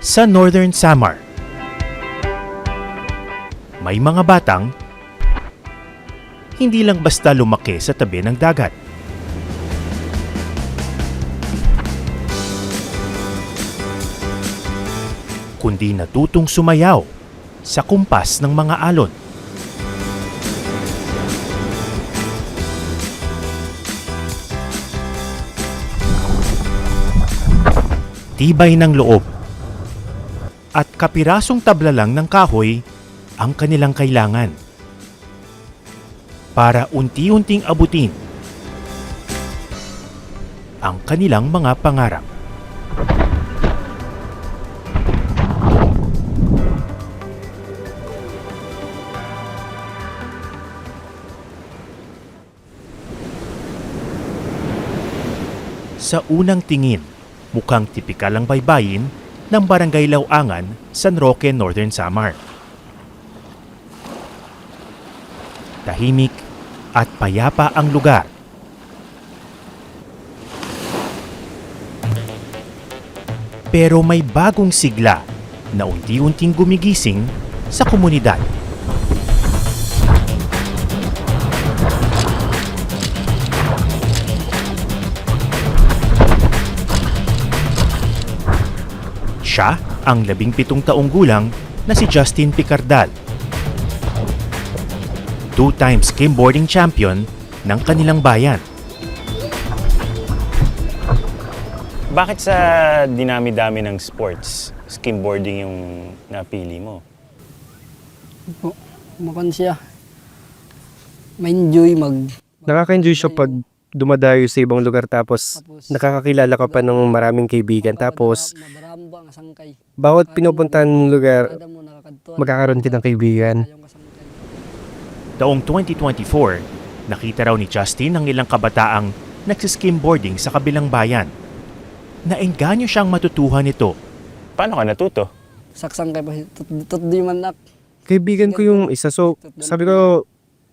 sa Northern Samar. May mga batang hindi lang basta lumaki sa tabi ng dagat. Kundi natutong sumayaw sa kumpas ng mga alon. Tibay ng loob at kapirasong tabla lang ng kahoy ang kanilang kailangan para unti-unting abutin ang kanilang mga pangarap. Sa unang tingin, mukhang tipikal ang baybayin ng Barangay Lauangan, San Roque, Northern Samar. Tahimik at payapa ang lugar. Pero may bagong sigla na unti-unting gumigising sa komunidad. Siya ang 17 taong gulang na si Justin Picardal. Two-time skimboarding champion ng kanilang bayan. Bakit sa dinami-dami ng sports, skimboarding yung napili mo? Makan siya. Ma-enjoy Nakaka-enjoy siya pag dumadayo sa ibang lugar tapos nakakakilala ka pa ng maraming kaibigan tapos bawat pinupuntahan mong lugar magkakaroon ka ng kaibigan. Taong 2024, nakita raw ni Justin ang ilang kabataang nagsiskimboarding sa kabilang bayan. Naengganyo siyang matutuhan ito. Paano ka natuto? Saksang kay tut di man nak. Kaibigan ko yung isa so sabi ko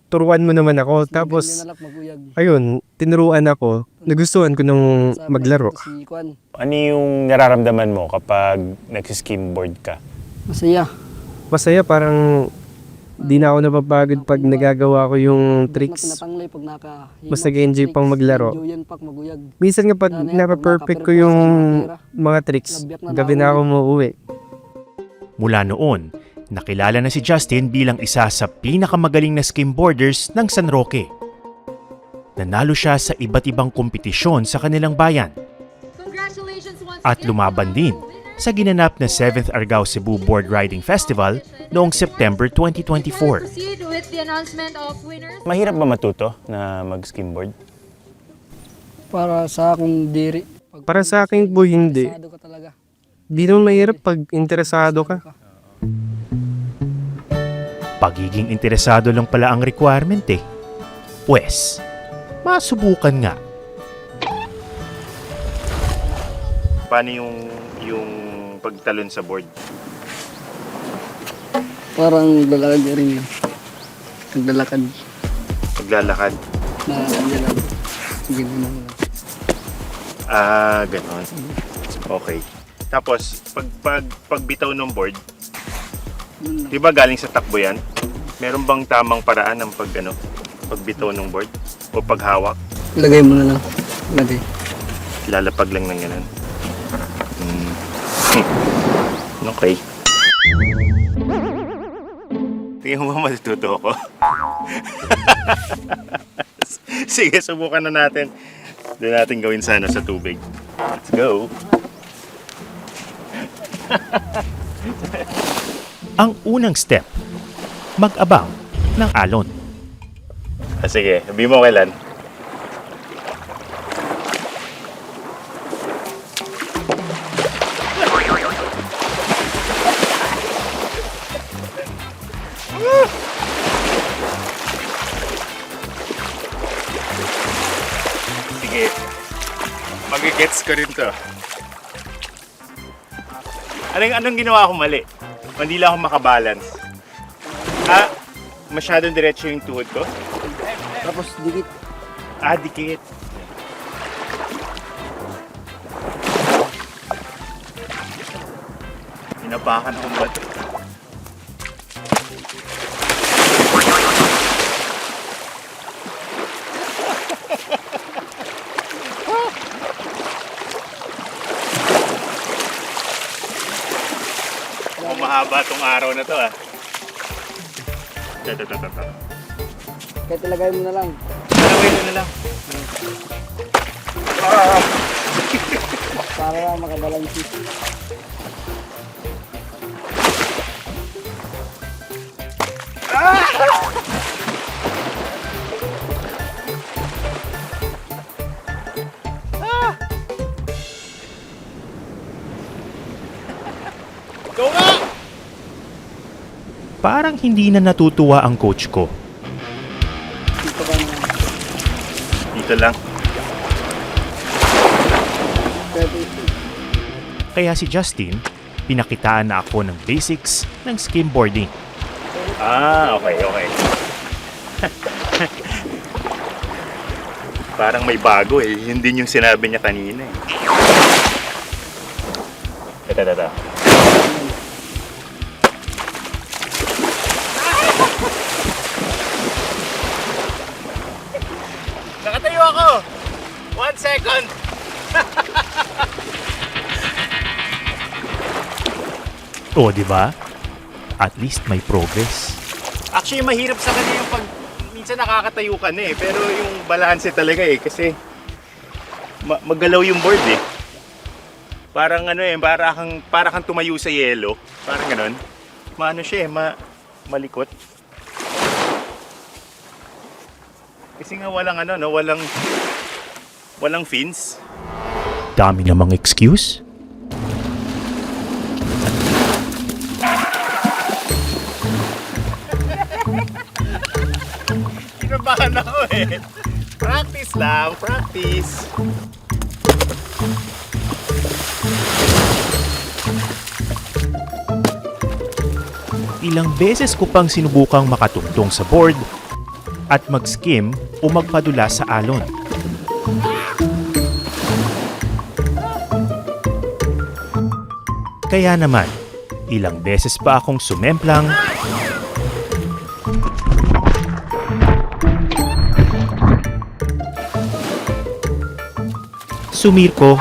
turuan mo naman ako tapos ayun tinuruan ako nagustuhan ko nung maglaro. Ano yung nararamdaman mo kapag nagsiskimboard ka? Masaya. Parang di na ako napapagod pag nagagawa ko yung tricks. Mas nag-enjoy pang maglaro. Minsan nga pag napa-perfect ko yung mga tricks, gabi na ako umuwi. Mula noon, nakilala na si Justin bilang isa sa pinakamagaling na skimboarders ng San Roque. Nanalo siya sa iba't ibang kompetisyon sa kanilang bayan. At lumaban din sa ginanap na 7th Argao Cebu Board Riding Festival noong September 2024. Mahirap ba matuto na mag-skimboard? Para sa akong diri. Para sa akin boy, hindi. Di naman mahirap pag interesado ka. Pagiging interesado lang pala ang requirement eh. Pwes, masubukan nga. Paano yung pagtalon sa board? Parang lalakad rin yun. Naglalakad. Paglalakad? Na yan. Ganun. Ganon. Okay. Tapos, pagbitaw ng board, di ba galing sa takbo yan? Meron bang tamang paraan ng pagbitaw ng board? O paghawak? Lagay mo na lang. Lagay. Lalapag lang ng ganon. Okay. Tingin mo ba matututo ako? Sige, subukan na natin. Doon natin gawin sana sa tubig. Let's go! Ang unang step, mag-abang ng alon. Sige, sabihin mo kailan. Sige, mag-gets ko rin to. Anong ginawa ko mali? Hindi lang ako makabalance. Masyadong diretso yung tuhod ko? Tapos dikit. Dikit. Napakan akong bato. Mahaba tong araw na to ah. Ito. Kahit ilagay mo na lang. Talawin na lang. Para makabalansi. Go nga! Parang hindi na natutuwa ang coach ko. Dito ka naman. Dito lang. Pwede. Kaya si Justin, pinakitaan na ako ng basics ng skimboarding. Ah, okay. Parang may bago eh. Yun din yung sinabi niya kanina eh. Ito. Nakatayo ako! 1 second! O, di ba? At least may progress. Actually, mahirap sa kanya yung pag... Minsan nakakatayo ka na eh. Pero yung balanse talaga eh. Kasi magalaw yung board eh. Parang ano eh, para kang tumayo sa yelo. Parang ganon. Maano siya eh, malikot. Kasi nga walang ano, no? Walang fins. Dami namang excuse. Kinabahan ako eh. Practice lang, practice. Ilang beses ko pang sinubukang makatungtong sa board at mag-skim o magpadula sa alon. Kaya naman, ilang beses pa akong sumemplang sumirko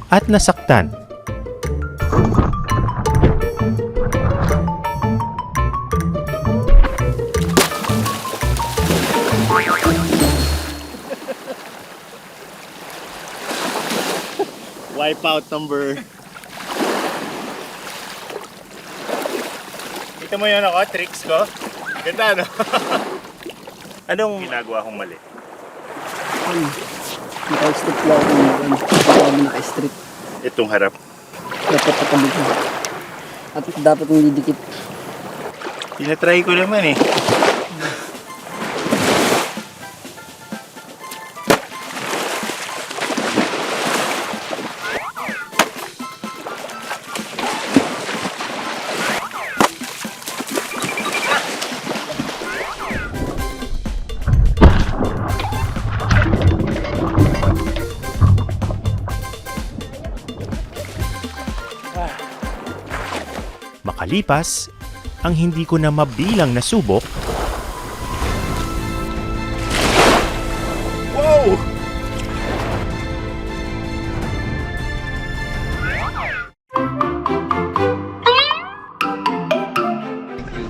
at nasaktan. Wipeout number. Kita mo yun ako, tricks ko. Ganda, no? Anong ginagawa kong mali? Naka-strip lang ako ngayon. Hindi naka-strip. Itong harap. Dapat nakabit mo. At dapat hindi dikit. Tinatry ko naman eh. Makalipas, ang hindi ko na mabilang na subok, Wow!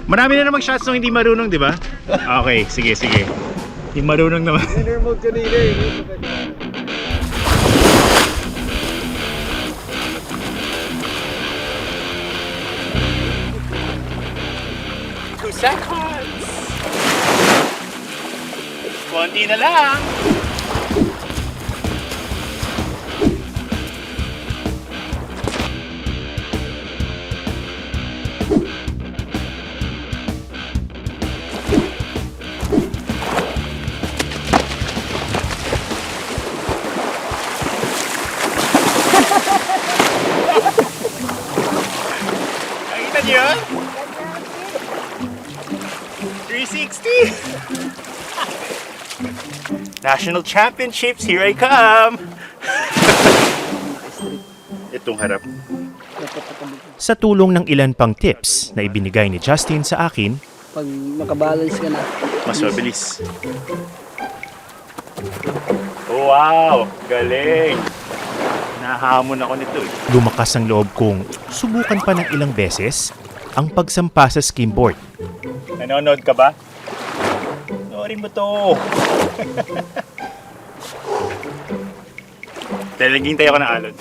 Marami na namang shots nung hindi marunong, di ba? Okay, sige. Yung marunong naman. Winner mode kanina eh. 2 seconds! Konti na lang! Nakita niyo yun? 360! National Championships, here I come! Itong harap. Dapat nakabukod. Sa tulong ng ilan pang tips na ibinigay ni Justin sa akin, Pag makabalance ka na, Mas mabilis. Wow! Galing! Nahamon ako nito eh. lumakas ang loob kong subukan pa ng ilang beses ang pagsampa sa skimboard. Nanonood ka ba? Sorry mo to! Talaghintay ako ng alon.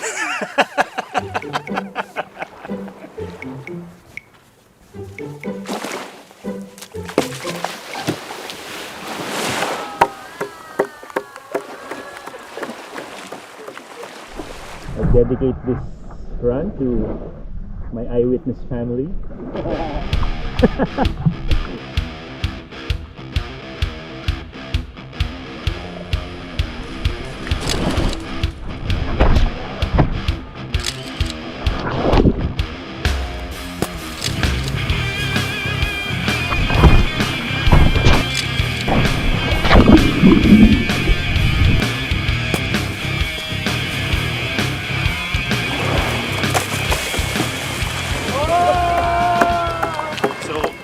I dedicate this run to my eyewitness family.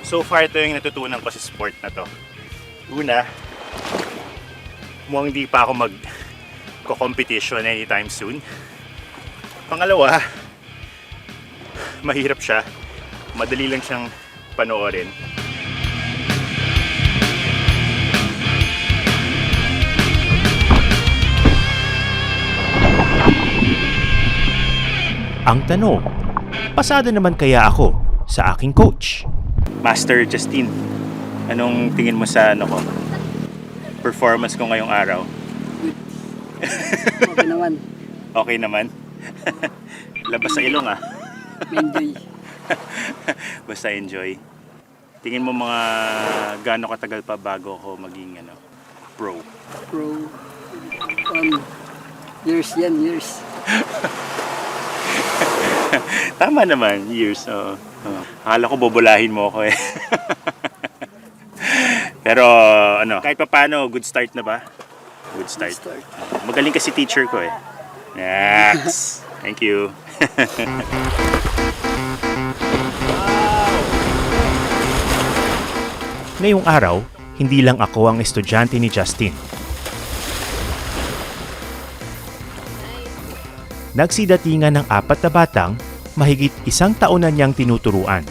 So far ito yung natutunan ko sa sport na to. Una, mukhang di pa ako mag-competition anytime soon. Pangalawa, mahirap siya. Madali lang siyang panoorin. Ang tanong, pasado naman kaya ako sa aking coach? Master Justin, anong tingin mo sa performance ko ngayong araw? okay naman. Okay naman? Labas sa ilong ah. Enjoy. Basta enjoy. Tingin mo mga gaano katagal pa bago ako maging pro? Pro. Years yan, years. Tama naman, years. Akala ko bobolahin mo ako eh. Pero kahit pa paano, good start na ba? Good start. Magaling kasi teacher ko eh. Yes. Thank you. Ngayong araw, hindi lang ako ang estudyante ni Justin. Nagsidatingan ng 4 na batang mahigit 1 taon na niyang tinuturuan.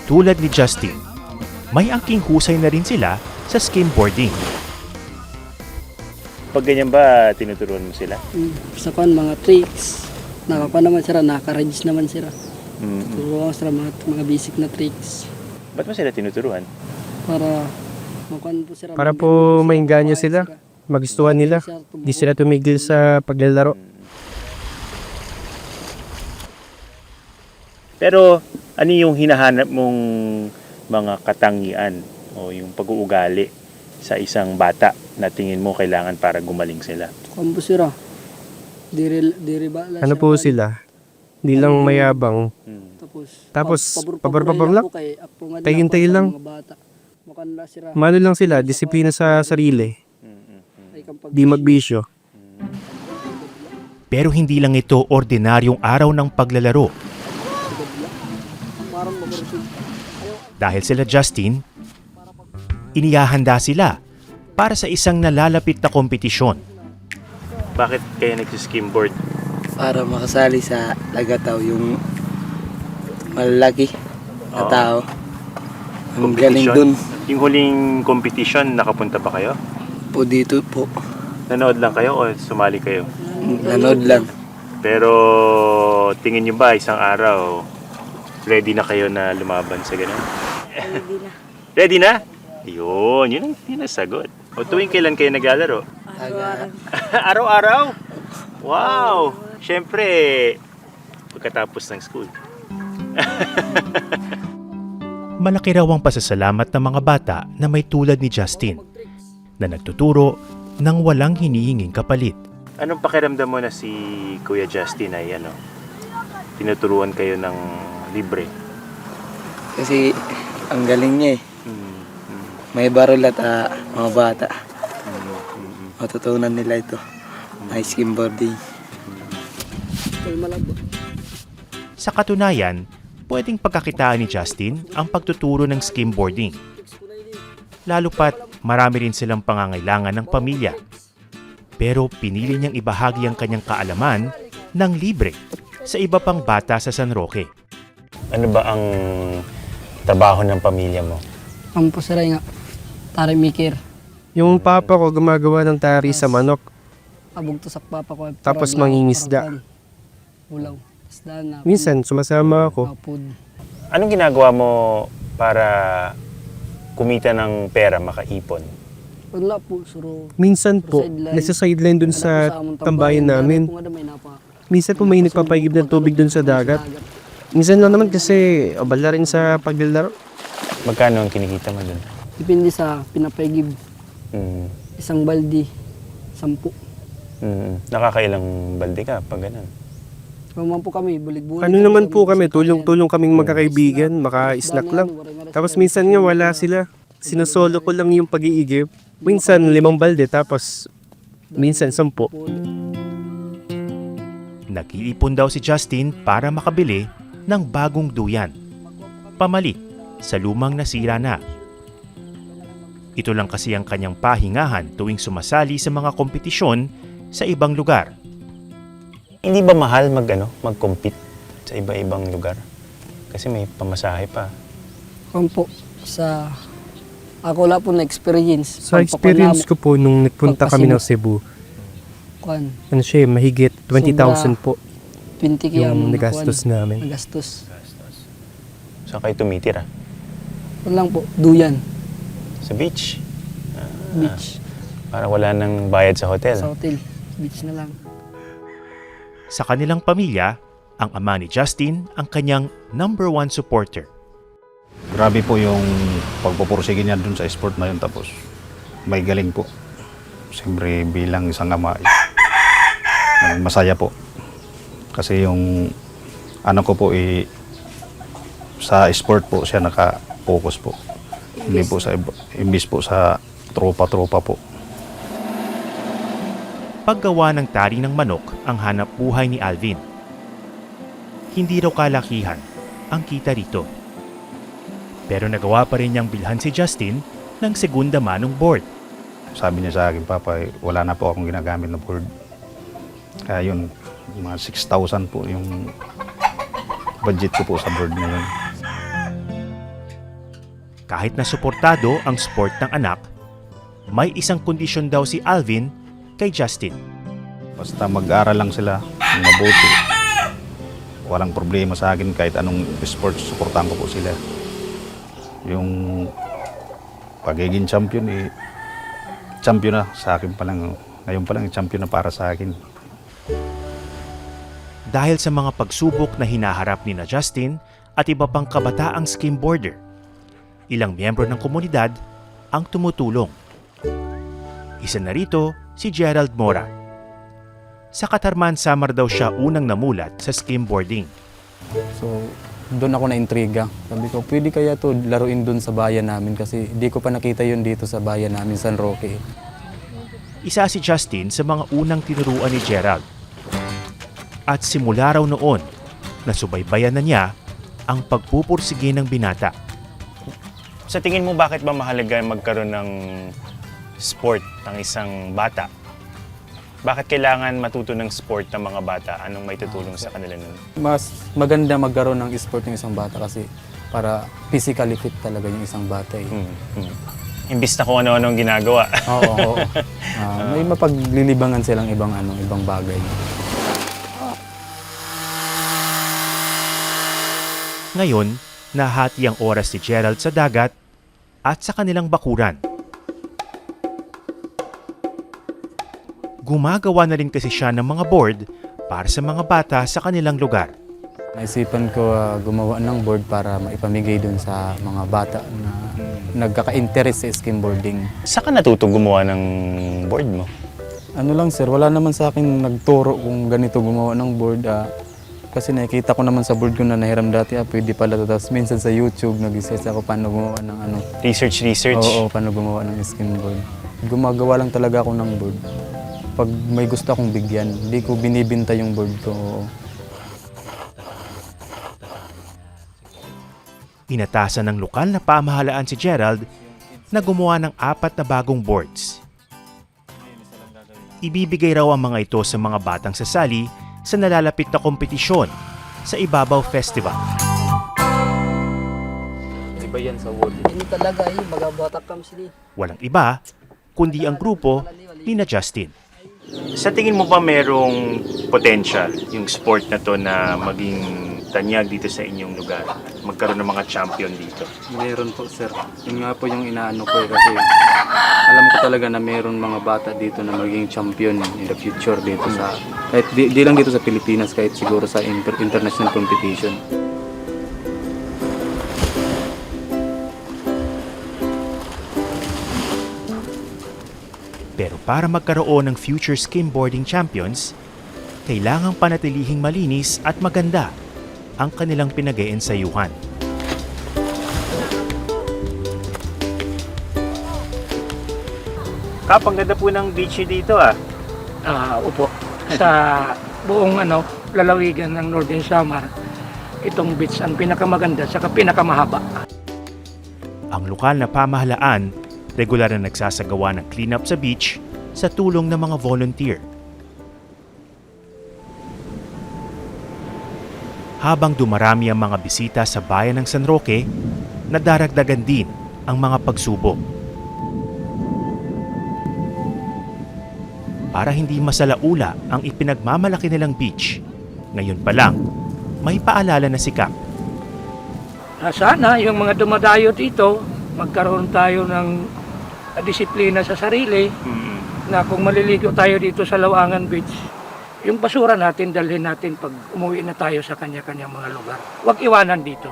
Tulad ni Justin, may angking husay na rin sila sa skimboarding. Pag ganyan ba, tinuturuan mo sila? Sa kan mga tricks. Nakakuha naman sila, nakaka-register naman sila. Turuan sila mga basic na tricks. Ba't mo sila tinuturuan? Para makuha po sila. Para po maingganyo sila, magustuhan nila, di sila tumigil sa paglalaro. Pero ano yung hinahanap mong mga katangian o yung pag-uugali sa isang bata na tingin mo kailangan para gumaling sila? Kampo sila. Diri ba? Ano po sila? Hindi lang mayabang. Tapos, pabor-pabor lang. Tayin-tayin lang. Mano lang sila, disiplina sa sarili. Di magbisyo. Pero hindi lang ito ordinaryong araw ng paglalaro. Dahil sila Justin, inihahanda sila para sa isang nalalapit na kompetisyon. Bakit kayo nagsiskimboard? Para makasali sa Lagataw, yung malalaki na Oo. tao. Ang galing dun Yung huling competition, nakapunta ba kayo? po dito po. Nanood lang kayo o sumali kayo? Nanood lang. Pero tingin nyo ba isang araw ready na kayo na lumaban sa ganun? Ready na. Ready na? Yun ang sagot. O tuwing kailan kayo naglalaro? Araw-araw. Araw-araw? Wow! Siyempre, pagkatapos ng school. Malaki raw ang pasasalamat ng mga bata na may tulad ni Justin, na nagtuturo ng walang hinihinging kapalit. Anong pakiramdam mo na si Kuya Justin ay tinuturuan kayo ng libre? Kasi ang galing niya eh. may barol at mga bata. Matutunan nila ito. Ice skimboarding. Sa katunayan, pwedeng pagkakitaan ni Justin ang pagtuturo ng skimboarding. Lalo pat marami rin silang pangangailangan ng pamilya. Pero pinili niyang ibahagi ang kanyang kaalaman ng libre sa iba pang bata sa San Roque. Ano ba ang trabaho ng pamilya mo? Ang pusaray nga, tari mikir. Yung papa ko gumagawa ng tari sa manok. Abog to sa papa ko. Tapos mangingisda. Ulaw. Isda na. Minsan, sumasama ako. Kapod. Anong ginagawa mo para kumita ng pera, makaipon? Wala po, suro. Minsan po, nasa sideline dun sa tambayan namin. Minsan po may nagpapaigib ng tubig dun sa dagat. Minsan lang naman kasi abala rin sa paglalaro. Magkano ang kinikita mo dun? Depende sa pinapaigib. Mm. Isang baldi, 10. Nakakailang balde ka pag ganun? Kumaman po kami, bulig-bulig. Ano naman po kami, tulong-tulong kaming magkakaibigan, maka-snack lang. Tapos minsan nga wala sila. Sinasolo ko lang yung pag-iigib. Minsan 5 balde, tapos minsan 10. Nag-iipon daw si Justin para makabili ng bagong duyan. Pamalit sa lumang nasira na. Ito lang kasi ang kanyang pahingahan tuwing sumasali sa mga kompetisyon sa ibang lugar. Hindi ba mahal mag-compete sa iba-ibang lugar? Kasi may pamasahe pa. Kung po, sa... Ako wala po na-experience. Sa experience ko po nung nagpunta kami ng Cebu, Kuan, ano siya, mahigit 20,000 po 20 kaya yung nagastos namin. Nagastos. Saan kayo tumitira? Wala lang po, duyan, Sa beach? beach. Para wala nang bayad sa hotel. Sa hotel, beach na lang. Sa kanilang pamilya, ang ama ni Justin ang kanyang number 1 supporter. Grabe po yung pagpupursige niya dun sa sport na yun, tapos may galing po. Siyempre bilang isang ama, masaya po. Kasi yung ano ko po sa sport po siya naka-focus po. Hindi po sa imbis po sa tropa-tropa po. Paggawa ng tari ng manok ang hanap buhay ni Alvin. Hindi raw kalakihan ang kita rito. Pero nagawa pa rin niyang bilhan si Justin ng segunda manong board. Sabi niya sa akin, Papa, wala na po akong ginagamit na board. Kaya yun, mga 6,000 po yung budget ko po sa board na yun. Kahit na suportado ang sport ng anak, may isang kondisyon daw si Alvin kay Justin. Basta mag-aral lang sila ng mabuti. Walang problema sa akin kahit anong sport, suportahan ko po sila. Yung pagiging champion, champion na sa akin pa lang. Ngayon pa lang, champion na para sa akin. Dahil sa mga pagsubok na hinaharap ni na Justin at iba pang kabataang skimboarder, ilang miyembro ng komunidad ang tumutulong. Isa na rito si Gerald Mora. Sa Katarman, Samar daw siya unang namulat sa skimboarding. So, doon ako na-intriga. Sabi ko, pwede kaya to laruin doon sa bayan namin kasi di ko pa nakita yun dito sa bayan namin, San Roque. Isa si Justin sa mga unang tinuruan ni Gerald. At simula raw noon, nasubaybayan na niya ang pagpupursige ng binata. Sa tingin mo, bakit ba mahalaga magkaroon ng sport ng isang bata? Bakit kailangan matuto ng sport ng mga bata? Anong may tutulong sa kanila nun? Mas maganda magkaroon ng sport ng isang bata kasi para physically fit talaga yung isang bata. Eh. Imbis na kung ano-anong ginagawa. Oo. May mapaglilibangan silang ibang bagay. Ngayon, nahati ang oras ni Gerald sa dagat at sa kanilang bakuran. Gumagawa na rin kasi siya ng mga board para sa mga bata sa kanilang lugar. Naisipan ko gumawa ng board para maipamigay dun sa mga bata na nagkaka-interest sa skimboarding. Saan ka natuto gumawa ng board mo? Ano lang sir, wala naman sa akin nagturo kung ganito gumawa ng board. Kasi nakikita ko naman sa board ko na nahiram dati, pwede pala to. Tapos minsan sa YouTube, nag-research ako paano gumawa ng ano. Research. Oo, paano gumawa ng skimboard. Gumagawa lang talaga ako ng board. Pag may gusto akong bigyan, hindi ko binibinta yung board ko. Oo. Inatasan ng lokal na pamahalaan si Gerald na gumawa ng 4 na bagong boards. Ibibigay raw ang mga ito sa mga batang sasali sa nalalapit na kompetisyon sa Ibabaw Festival. Iba yan sa wood. Ini talaga baga batak kam sini. Walang iba kundi ang grupo ni na Justin. Sa tingin mo ba merong potential yung sport na to na maging tanyag dito sa inyong lugar? Magkaroon ng mga champion dito? Meron po, sir. Yun nga po yung inaano ko kasi alam ko talaga na meron mga bata dito na maging champion in the future dito sa kahit di lang dito sa Pilipinas, kahit siguro sa international competition. Pero para magkaroon ng future skimboarding champions, kailangang panatilihing malinis at maganda ang kanilang pinag-eensayuhan. Kapag ganda po ng beach dito Upo. Sa buong lalawigan ng Northern Samar, itong beach ang pinakamaganda at pinakamahaba. Ang lokal na pamahalaan, regular na nagsasagawa ng cleanup sa beach sa tulong ng mga volunteer. Habang dumarami ang mga bisita sa bayan ng San Roque, nadaragdagan din ang mga pagsubok. Para hindi masalaula ang ipinagmamalaki nilang beach, ngayon pa lang, may paalala na si Cap. Sana yung mga dumadayo dito, magkaroon tayo ng disiplina sa sarili na kung maliligo tayo dito sa Lawangan Beach, yung basura natin, dalhin natin pag umuwi na tayo sa kanya-kanyang mga lugar. Huwag iwanan dito.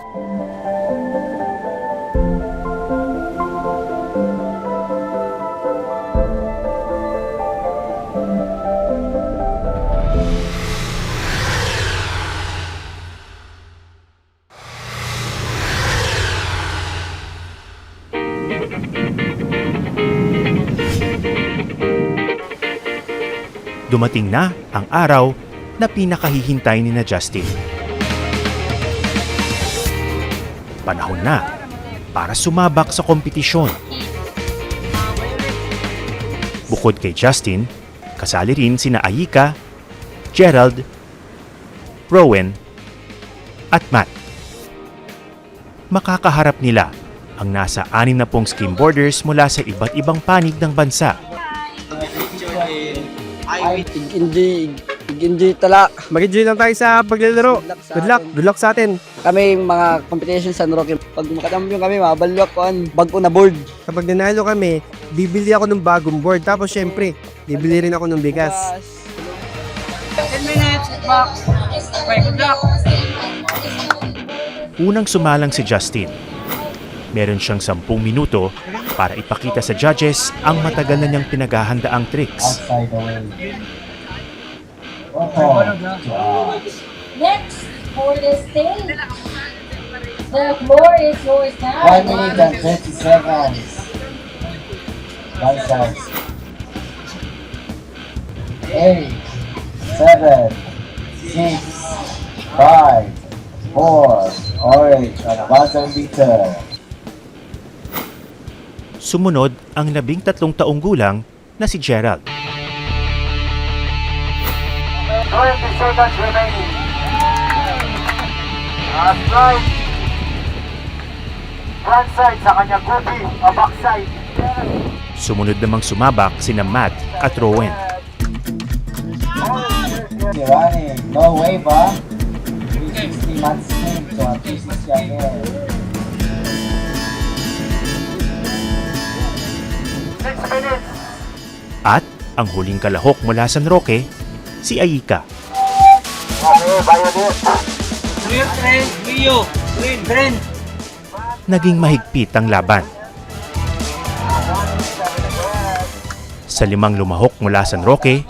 Dumating na ang araw na pinakahihintay ni na Justin. Panahon na para sumabak sa kompetisyon. Bukod kay Justin, kasali rin sina Ayika, Gerald, Rowan, at Matt. Makakaharap nila ang nasa 60 skimboarders mula sa iba't ibang panig ng bansa. Enjoy tala. Mag-enjoy lang tayo sa paglalaro. Good luck. Good luck sa atin. Kami mga competition sa San Roque. Pag makatampiyon kami, mabalwak ko ang bago na board. Kapag nanalo kami, bibili ako ng bagong board. Tapos syempre, bibili rin ako ng bigas. 10 minutes, box. Okay, good luck. Unang sumalang si Justin. Meron siyang 10 minuto para ipakita sa judges ang matagal na niyang pinaghahandaang tricks. Next for the stage, the floor is yours now. 1 minute and 30 seconds. One side. 8, 7, 6, 5, 4, orange, and bottom beater. Sumunod ang 13 taong gulang na si Gerald. 20 seconds remaining. Right. Front side sa kanyang goopy, o back side. Sumunod namang sumabak sina Matt at Rowan. Running, no wave, ha? 360 months swing, so 360 again. 6 minutes. At ang huling kalahok mula San Roque, si Ayika. Okay, Bayonet. Naging mahigpit ang laban. Sa 5 lumahok mula San Roque,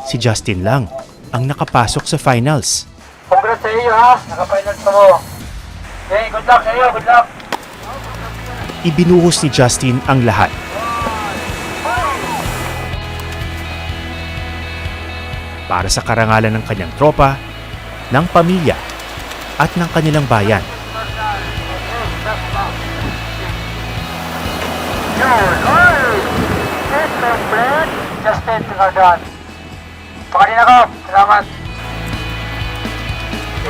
si Justin lang ang nakapasok sa finals. Congrats sa iyo ha, naka-finals na mo. Okay, good luck sa iyo, good luck. Ibinuhos ni Justin ang lahat. Para sa karangalan ng kanyang tropa, ng pamilya, at ng kanilang bayan. Justin, Tinardan. Pakanina ka, salamat.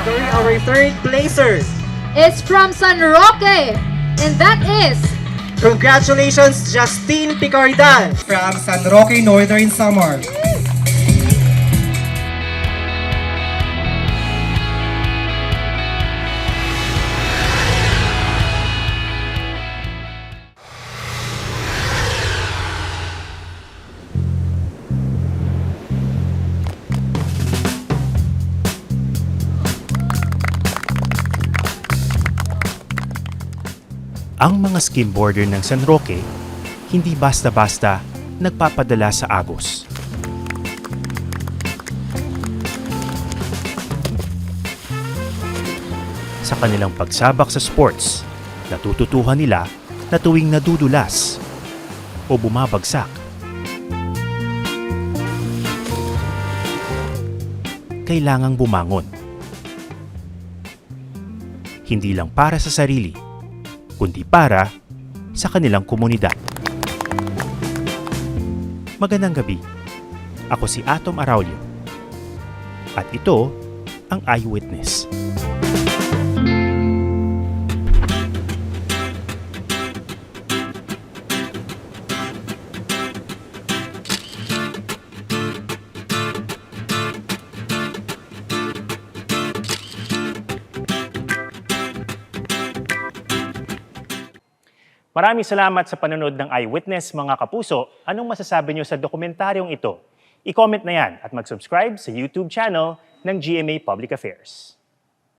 Our third placers. It's from San Roque, and that is Congratulations, Justine Picardan from San Roque, Northern Samar. Ang mga skimboarder ng San Roque hindi basta-basta nagpapadala sa Agos. Sa kanilang pagsabak sa sports, natututuhan nila na tuwing nadudulas o bumabagsak, kailangang bumangon. Hindi lang para sa sarili, kundi para sa kanilang komunidad. Magandang gabi. Ako si Atom Araulio. At ito ang Eyewitness. Maraming salamat sa panonood ng Eyewitness, mga kapuso. Anong masasabi niyo sa dokumentaryong ito? I-comment na yan at mag-subscribe sa YouTube channel ng GMA Public Affairs.